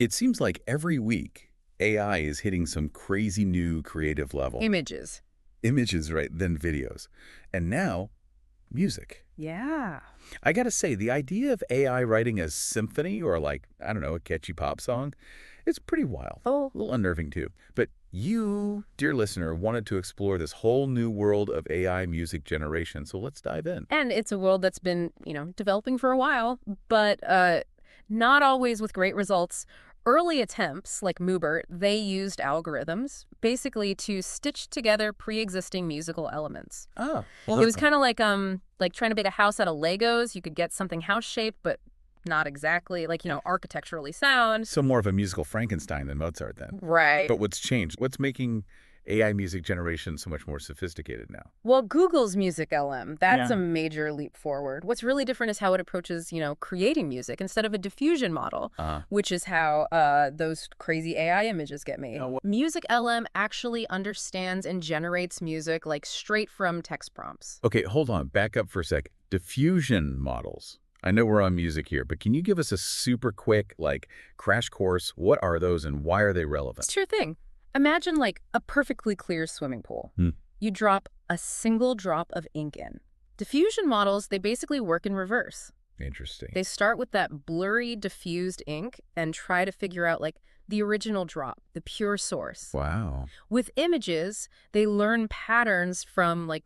It seems like every week, AI is hitting some crazy new creative level. Images. Images, right, then videos. And now, music. Yeah. I gotta say, the idea of AI writing a symphony or like, I don't know, a catchy pop song, it's pretty wild. Oh. A little unnerving too. But you, dear listener, wanted to explore this whole new world of AI music generation, so let's dive in. And it's a world that's been, developing for a while, but not always with great results. Early attempts, like Moobert, they used algorithms basically to stitch together pre-existing musical elements. Oh, It was kind of like trying to make a house out of Legos. You could get something house-shaped, but not exactly, like, architecturally sound. so more of a musical Frankenstein than Mozart then. Right. But what's changed? What's making AI music generation so much more sophisticated now? Well, Google's MusicLM, that's Yeah. a major leap forward. What's really different is how it approaches, creating music instead of a diffusion model, which is how those crazy AI images get made. MusicLM actually understands and generates music like straight from text prompts. Okay, hold on. Back up for a sec. Diffusion models. I know we're on music here, but can you give us a super quick, like, crash course? What are those and why are they relevant? Sure thing. Imagine like a perfectly clear swimming pool. You drop a single drop of ink in. Diffusion models, they basically work in reverse. Interesting. They start with that blurry, diffused ink and try to figure out like the original drop, the pure source. Wow. With images, they learn patterns from like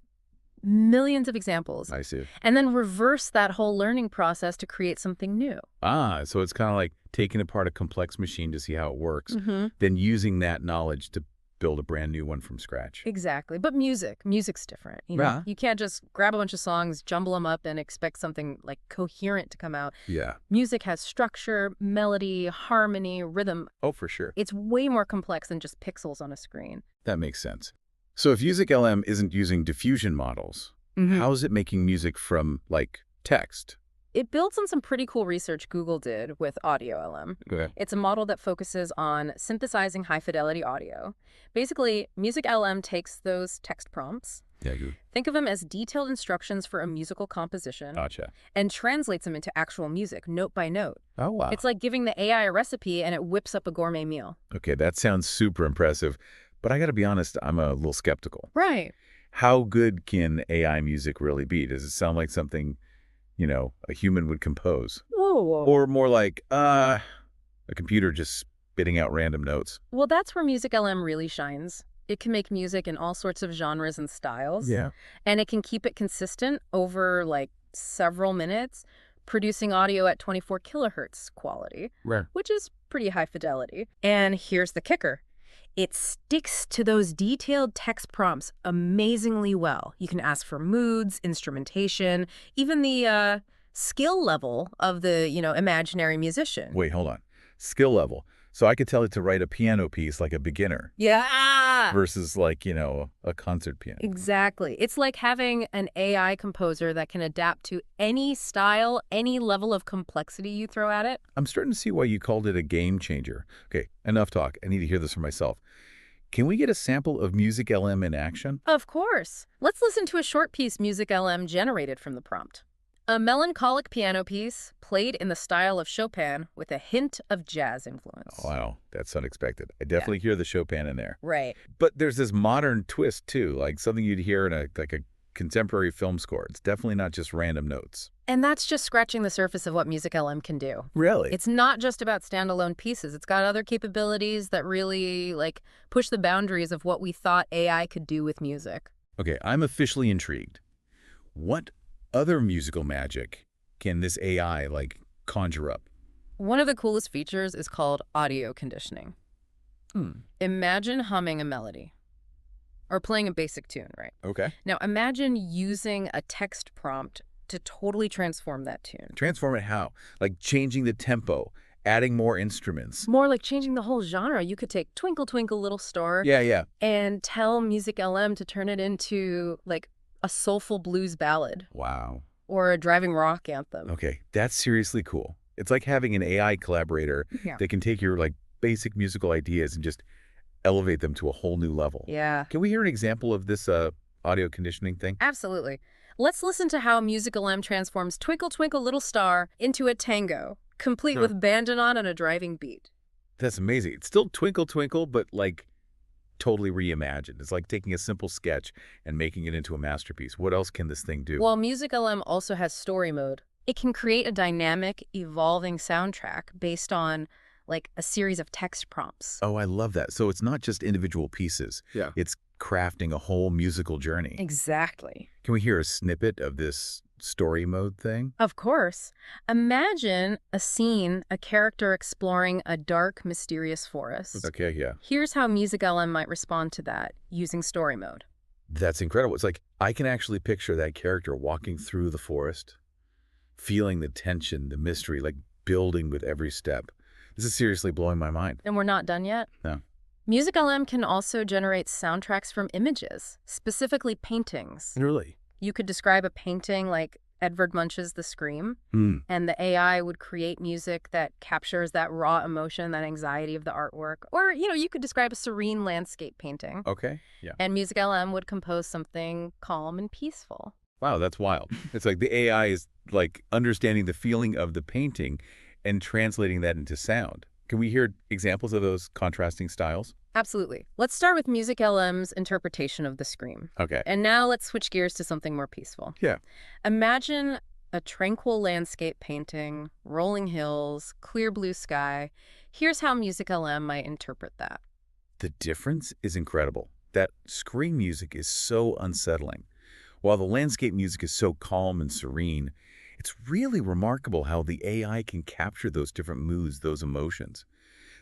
millions of examples I see. and then reverse that whole learning process to create something new. So it's kind of like taking apart a complex machine to see how it works, Mm-hmm. then using that knowledge to build a brand new one from scratch. Exactly. But music's different. Yeah. You can't just grab a bunch of songs, jumble them up, and expect something like coherent to come out. Yeah. Music has structure, melody, harmony, rhythm. Oh, for sure. It's way more complex than just pixels on a screen. That makes sense. So if MusicLM isn't using diffusion models, how is it making music from, like, text? It builds on some pretty cool research Google did with AudioLM. Okay. It's a model that focuses on synthesizing high-fidelity audio. Basically, MusicLM takes those text prompts, Yeah, good. think of them as detailed instructions for a musical composition, Gotcha. and translates them into actual music, note by note. Oh, wow. It's like giving the AI a recipe and it whips up a gourmet meal. Okay, that sounds super impressive, but I gotta be honest, I'm a little skeptical. Right. How good can AI music really be? Does it sound like something, a human would compose? Whoa, whoa. Or more like, a computer just spitting out random notes? Well, that's where MusicLM really shines. It can make music in all sorts of genres and styles. Yeah. And it can keep it consistent over like several minutes, producing audio at 24 kilohertz quality, Rare. which is pretty high fidelity. And here's the kicker. It sticks to those detailed text prompts amazingly well. You can ask for moods, instrumentation, even the skill level of the, imaginary musician. Wait, hold on. Skill level. So I could tell it to write a piano piece like a beginner Yeah. versus like, a concert piano. Exactly. It's like having an AI composer that can adapt to any style, any level of complexity you throw at it. I'm starting to see why you called it a game changer. Okay, enough talk. I need to hear this for myself. Can we get a sample of MusicLM in action? Of course. Let's listen to a short piece MusicLM generated from the prompt. A melancholic piano piece played in the style of Chopin with a hint of jazz influence. Wow, that's unexpected. I definitely hear the Chopin in there. Right. But there's this modern twist too, like something you'd hear in a contemporary film score. It's definitely not just random notes. And that's just scratching the surface of what MusicLM can do. Really? It's not just about standalone pieces. It's got other capabilities that really push the boundaries of what we thought AI could do with music. Okay, I'm officially intrigued. What other musical magic can this AI conjure up? One of the coolest features is called audio conditioning. Imagine humming a melody or playing a basic tune, right? Okay. Now imagine using a text prompt to totally transform that tune. Transform it how? Like changing the tempo, adding more instruments. More like changing the whole genre. You could take Twinkle Twinkle Little Star Yeah. and tell MusicLM to turn it into a soulful blues ballad Wow. or a driving rock anthem. Okay, that's seriously cool. It's like having an AI collaborator Yeah. that can take your basic musical ideas and just elevate them to a whole new level. Yeah. Can we hear an example of this audio conditioning thing? Absolutely. Let's listen to how MusicLM transforms Twinkle Twinkle Little Star into a tango, complete with bandoneon and a driving beat. That's amazing. It's still Twinkle Twinkle, but like totally reimagined. It's like taking a simple sketch and making it into a masterpiece. What else can this thing do? Well, MusicLM also has story mode. It can create a dynamic, evolving soundtrack based on like a series of text prompts. Oh, I love that. So it's not just individual pieces. Yeah. It's crafting a whole musical journey. Exactly. Can we hear a snippet of this story mode thing? Of course. Imagine a scene, a character exploring a dark, mysterious forest. Okay, yeah. Here's how MusicLM might respond to that using story mode. That's incredible. It's like I can actually picture that character walking through the forest, feeling the tension, the mystery, like building with every step. This is seriously blowing my mind. And we're not done yet? No. MusicLM can also generate soundtracks from images, specifically paintings. Really? You could describe a painting like Edvard Munch's The Scream, and the AI would create music that captures that raw emotion, that anxiety of the artwork. Or, you could describe a serene landscape painting. Okay, yeah. And MusicLM would compose something calm and peaceful. Wow, that's wild. It's like the AI is like understanding the feeling of the painting and translating that into sound. Can we hear examples of those contrasting styles? Absolutely. Let's start with MusicLM's interpretation of The Scream. Okay. And now let's switch gears to something more peaceful. Yeah. Imagine a tranquil landscape painting, rolling hills, clear blue sky. Here's how MusicLM might interpret that. The difference is incredible. That Scream music is so unsettling, while the landscape music is so calm and serene. It's really remarkable how the AI can capture those different moods, those emotions.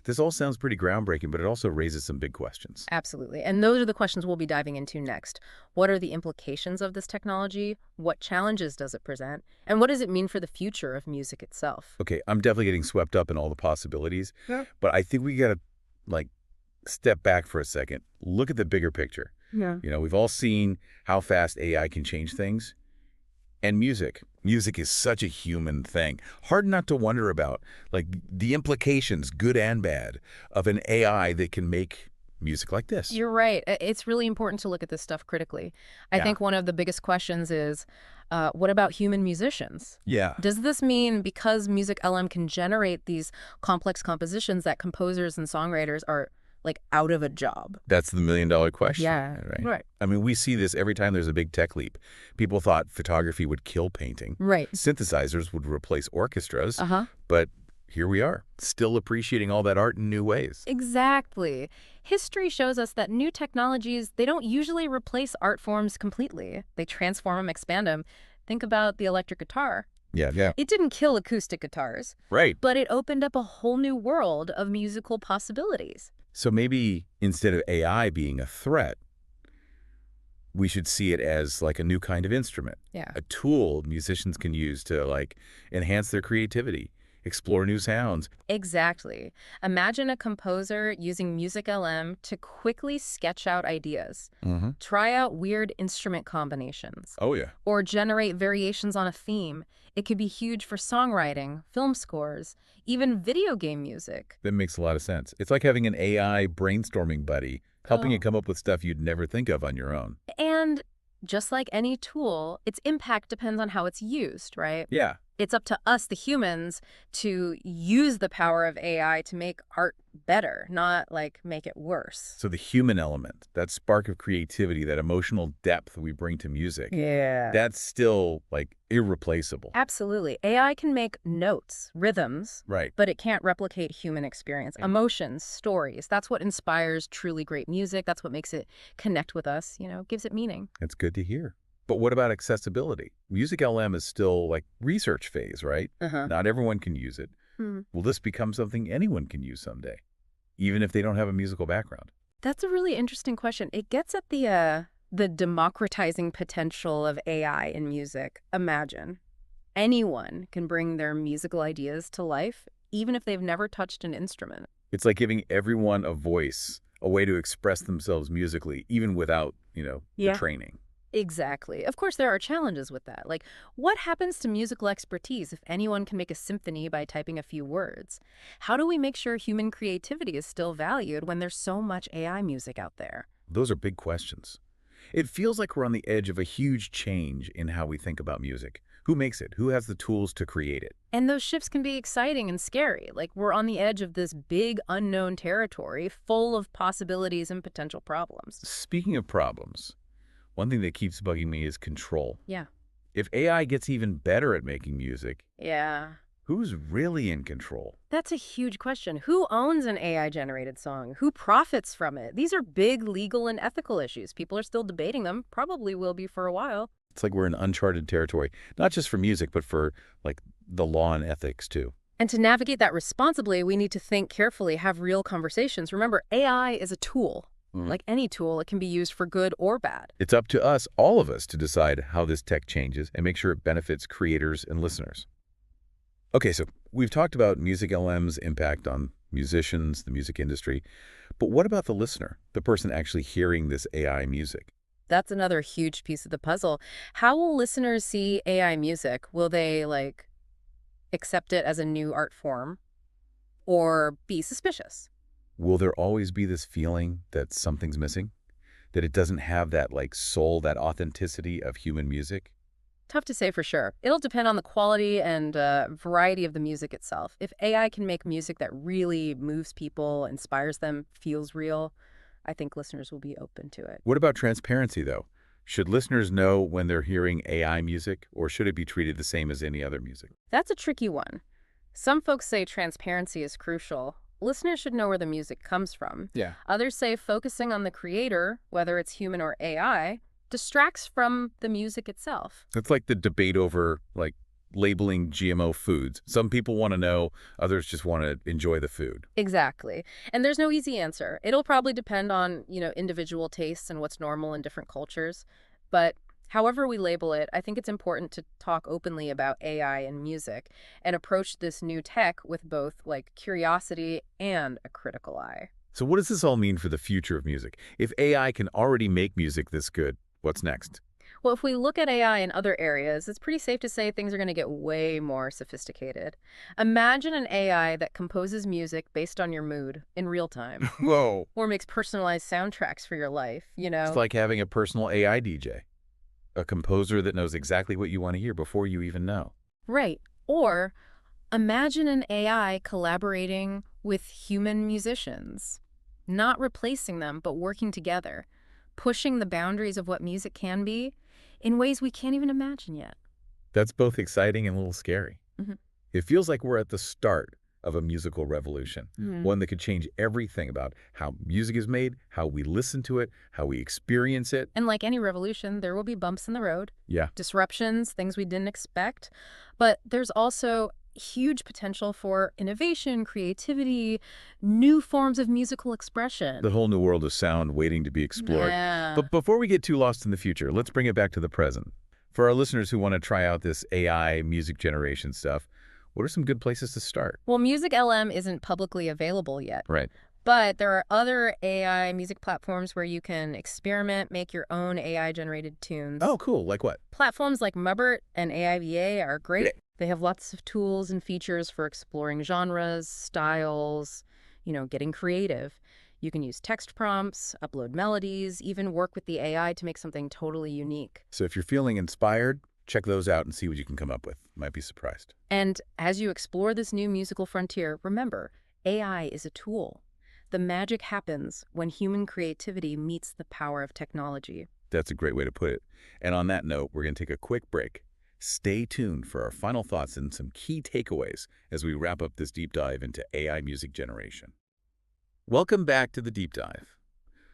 This all sounds pretty groundbreaking, but it also raises some big questions. Absolutely. And those are the questions we'll be diving into next. What are the implications of this technology? What challenges does it present? And what does it mean for the future of music itself? Okay, I'm definitely getting swept up in all the possibilities, Yeah. but I think we got to step back for a second. Look at the bigger picture. Yeah. We've all seen how fast AI can change things. And music is such a human thing. Hard not to wonder about, like, the implications, good and bad, of an AI that can make music like this. You're right. It's really important to look at this stuff critically. I think one of the biggest questions is, what about human musicians? Yeah. Does this mean because MusicLM can generate these complex compositions that composers and songwriters are like out of a job? That's the million-dollar question. Yeah. Right. I mean, we see this every time there's a big tech leap. People thought photography would kill painting. Right. Synthesizers would replace orchestras. Uh-huh. But here we are, still appreciating all that art in new ways. Exactly. History shows us that new technologies, they don't usually replace art forms completely. They transform them, expand them. Think about the electric guitar. Yeah. It didn't kill acoustic guitars, Right. but it opened up a whole new world of musical possibilities. So maybe instead of AI being a threat, we should see it as like a new kind of instrument. Yeah. A tool musicians can use to like enhance their creativity, explore new sounds. Exactly. Imagine a composer using MusicLM to quickly sketch out ideas, try out weird instrument combinations, Oh, yeah. or generate variations on a theme. It could be huge for songwriting, film scores, even video game music. That makes a lot of sense. It's like having an AI brainstorming buddy, helping you Oh. come up with stuff you'd never think of on your own. And just like any tool, its impact depends on how it's used, right? Yeah. It's up to us, the humans, to use the power of AI to make art better, not like make it worse. So the human element, that spark of creativity, that emotional depth we bring to music, Yeah. that's still like irreplaceable. Absolutely. AI can make notes, rhythms, Right. but it can't replicate human experience, emotions, stories. That's what inspires truly great music. That's what makes it connect with us, gives it meaning. That's good to hear. But what about accessibility? MusicLM is still like research phase, right? Uh-huh. Not everyone can use it. Will this become something anyone can use someday, even if they don't have a musical background? That's a really interesting question. It gets at the democratizing potential of AI in music. Imagine anyone can bring their musical ideas to life, even if they've never touched an instrument. It's like giving everyone a voice, a way to express themselves musically, even without, the training. Exactly. Of course, there are challenges with that. Like, what happens to musical expertise if anyone can make a symphony by typing a few words? How do we make sure human creativity is still valued when there's so much AI music out there? Those are big questions. It feels like we're on the edge of a huge change in how we think about music, Who makes it? Who has the tools to create it? And those shifts can be exciting and scary. Like, we're on the edge of this big unknown territory full of possibilities and potential problems. Speaking of problems, one thing that keeps bugging me is control. Yeah. If AI gets even better at making music, Yeah. who's really in control? That's a huge question. Who owns an AI-generated song? Who profits from it? These are big legal and ethical issues. People are still debating them, probably will be for a while. It's like we're in uncharted territory, not just for music, but for, like, the law and ethics, too. And to navigate that responsibly, we need to think carefully, have real conversations. Remember, AI is a tool. Like any tool, it can be used for good or bad. It's up to us, all of us, to decide how this tech changes and make sure it benefits creators and listeners. Okay, so we've talked about MusicLM's impact on musicians, the music industry, but what about the listener, the person actually hearing this AI music? That's another huge piece of the puzzle. How will listeners see AI music? Will they, like, accept it as a new art form or be suspicious? Will there always be this feeling that something's missing? That it doesn't have that, like, soul, that authenticity of human music? Tough to say for sure. It'll depend on the quality and variety of the music itself. If AI can make music that really moves people, inspires them, feels real, I think listeners will be open to it. What about transparency, though? Should listeners know when they're hearing AI music, or should it be treated the same as any other music? That's a tricky one. Some folks say transparency is crucial. Listeners should know where the music comes from. Yeah. Others say focusing on the creator, whether it's human or AI, distracts from the music itself. It's like the debate over, like, labeling GMO foods. Some people want to know, others just want to enjoy the food. Exactly. And there's no easy answer. It'll probably depend on, individual tastes and what's normal in different cultures. But however we label it, I think it's important to talk openly about AI and music and approach this new tech with both, like, curiosity and a critical eye. So what does this all mean for the future of music? If AI can already make music this good, what's next? Well, if we look at AI in other areas, it's pretty safe to say things are going to get way more sophisticated. Imagine an AI that composes music based on your mood in real time, Whoa. or makes personalized soundtracks for your life, It's like having a personal AI DJ, a composer that knows exactly what you want to hear before you even know. Right. Or imagine an AI collaborating with human musicians, not replacing them, but working together, pushing the boundaries of what music can be in ways we can't even imagine yet. That's both exciting and a little scary. Mhm. It feels like we're at the start of a musical revolution, one that could change everything about how music is made, how we listen to it, how we experience it. And like any revolution, there will be bumps in the road, Yeah. disruptions, things we didn't expect. But there's also huge potential for innovation, creativity, new forms of musical expression. The whole new world of sound waiting to be explored. Yeah. But before we get too lost in the future, let's bring it back to the present. For our listeners who want to try out this AI music generation stuff, what are some good places to start? Well, MusicLM isn't publicly available yet. Right. But there are other AI music platforms where you can experiment, make your own AI-generated tunes. Oh, cool. Like what? Platforms like Mubbert and AIVA are great. They have lots of tools and features for exploring genres, styles, getting creative. You can use text prompts, upload melodies, even work with the AI to make something totally unique. So if you're feeling inspired, check those out and see what you can come up with. Might be surprised. And as you explore this new musical frontier, remember, AI is a tool. The magic happens when human creativity meets the power of technology. That's a great way to put it. And on that note, we're going to take a quick break. Stay tuned for our final thoughts and some key takeaways as we wrap up this deep dive into AI music generation. Welcome back to the deep dive.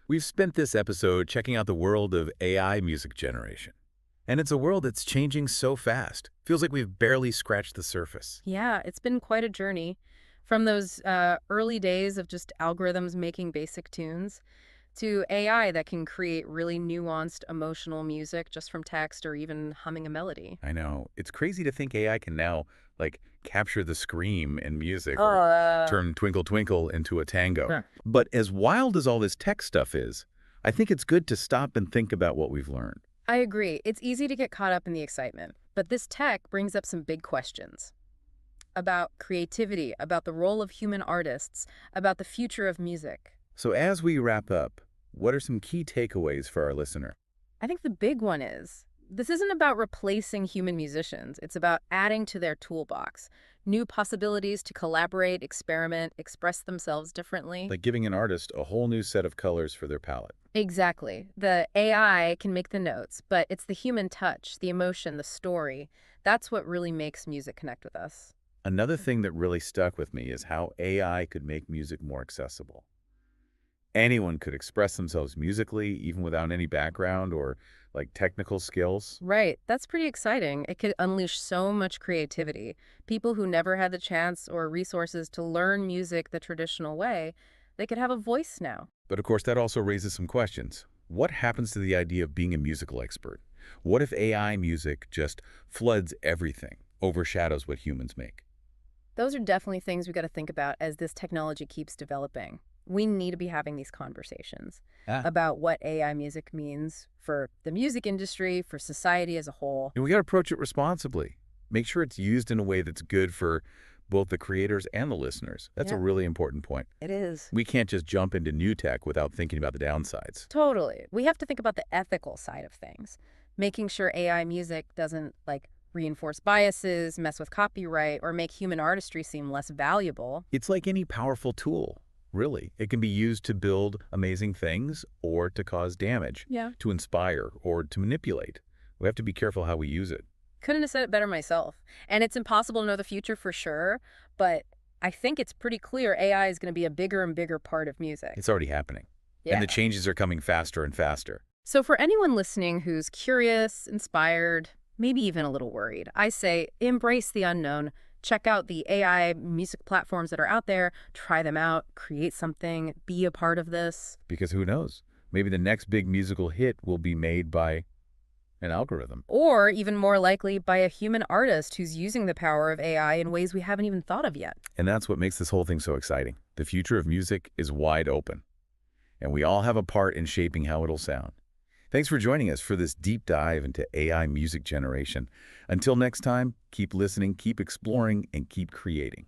We've spent this episode checking out the world of AI music generation. And it's a world that's changing so fast. Feels like we've barely scratched the surface. Yeah, it's been quite a journey. From those early days of just algorithms making basic tunes to AI that can create really nuanced emotional music just from text or even humming a melody. I know. It's crazy to think AI can now, like, capture the scream in music or turn Twinkle Twinkle into a tango. Yeah. But as wild as all this tech stuff is, I think it's good to stop and think about what we've learned. I agree. It's easy to get caught up in the excitement. But this tech brings up some big questions about creativity, about the role of human artists, about the future of music. So as we wrap up, what are some key takeaways for our listener? I think the big one is This isn't about replacing human musicians. It's about adding to their toolbox new possibilities to collaborate, experiment, express themselves differently. Like giving an artist a whole new set of colors for their palette. Exactly. The AI can make the notes, but it's the human touch, the emotion, the story. That's what really makes music connect with us. Another thing that really stuck with me is how AI could make music more accessible. Anyone could express themselves musically, even without any background or like technical skills. Right. That's pretty exciting. It could unleash so much creativity. People who never had the chance or resources to learn music the traditional way, they could have a voice now. But of course, that also raises some questions. What happens to the idea of being a musical expert? What if AI music just floods everything, overshadows what humans make? Those are definitely things we got to think about as this technology keeps developing. We need to be having these conversations Ah. about what AI music means for the music industry, for society as a whole. And we got to approach it responsibly. Make sure it's used in a way that's good for both the creators and the listeners. That's a Yeah, really important point. it is. We can't just jump into new tech without thinking about the downsides. Totally. We have to think about the ethical side of things, making sure AI music doesn't reinforce biases, mess with copyright, or make human artistry seem less valuable. It's like any powerful tool, really. It can be used to build amazing things or to cause damage, Yeah. to inspire or to manipulate. We have to be careful how we use it. Couldn't have said it better myself. And it's impossible to know the future for sure, but I think it's pretty clear AI is going to be a bigger and bigger part of music. It's already happening. And Yeah. the changes are coming faster and faster. So for anyone listening who's curious, inspired, maybe even a little worried, I say embrace the unknown. Check out the AI music platforms that are out there, try them out, create something, be a part of this. Because who knows? Maybe the next big musical hit will be made by an algorithm. Or even more likely by a human artist who's using the power of AI in ways we haven't even thought of yet. And that's what makes this whole thing so exciting. The future of music is wide open. And we all have a part in shaping how it'll sound. Thanks for joining us for this deep dive into AI music generation. Until next time, keep listening, keep exploring, and keep creating.